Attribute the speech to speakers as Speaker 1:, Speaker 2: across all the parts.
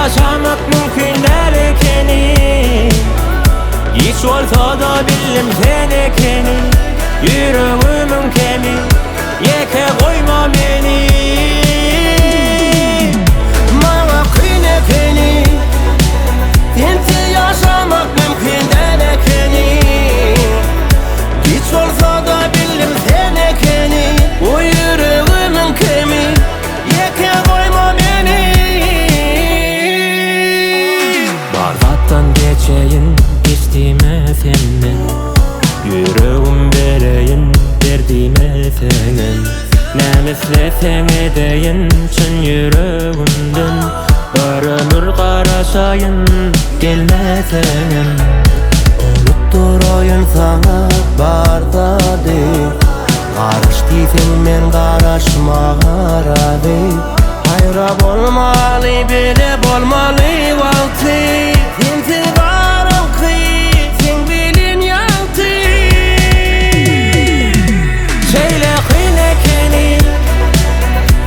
Speaker 1: yaşamak mümkün değil ekeni. Hiç olsa da bildim sen ekeni. Yüreğimin kemi, yeke koyma beni. Bana kıyn ekeni, sensiz yaşamak mümkün değil ekeni. Hiç olsa da bildim sen ekeni. O yüreğimin kemi, yeke koyma beni. Bardattan geçeyin, geçtiğime senden. Yüreğim vereyim, derdime senin. Ne istersen edeyim, çın yüreğimden. Ömür karışayın, gelmesenin. Unutturayım sana barda deyip. Karıştıysen men karışmağara deyip. Ayrab olmalı, bile olmalı vakti. Sensiz varım kıyı, sen bilin yaktı. Söyle kıyn ekeni,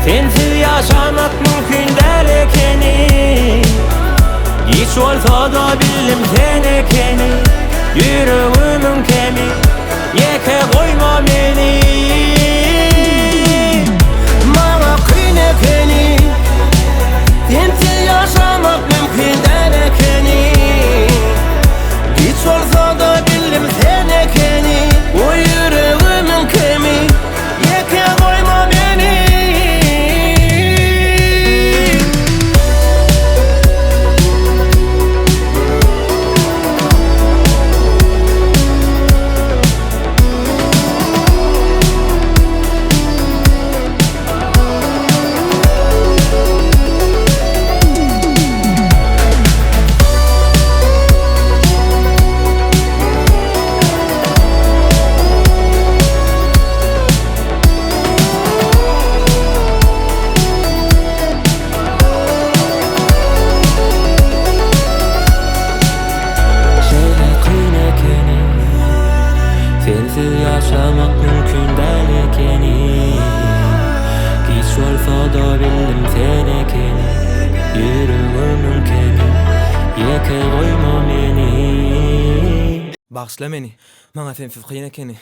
Speaker 1: sensiz yaşamak mümkün değil ekeni. Hiç olsa da bildim sen ekeni. Yüreğimin kemi, yeke koyma beni. Bana kıyn ekeni, sensiz yaşamak mümkün değil ekeni. Hiç olsa da bildim sen ekeni. O yüreğimin kemi, yeke koyma beni. Sensiz yaşamak mümkün değil ekeni. Hiç olsa da bildim sen ekeni. Yüreğimin kemi, yeke koyma beni.
Speaker 2: Bağışla beni, bana sensiz kıyn ekeni.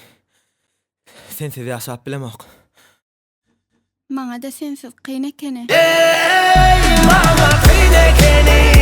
Speaker 2: Sensiz yaşap bilemek.
Speaker 3: Bana da sensiz kıyn ekeni.
Speaker 1: Ey bana kıyn ekeni.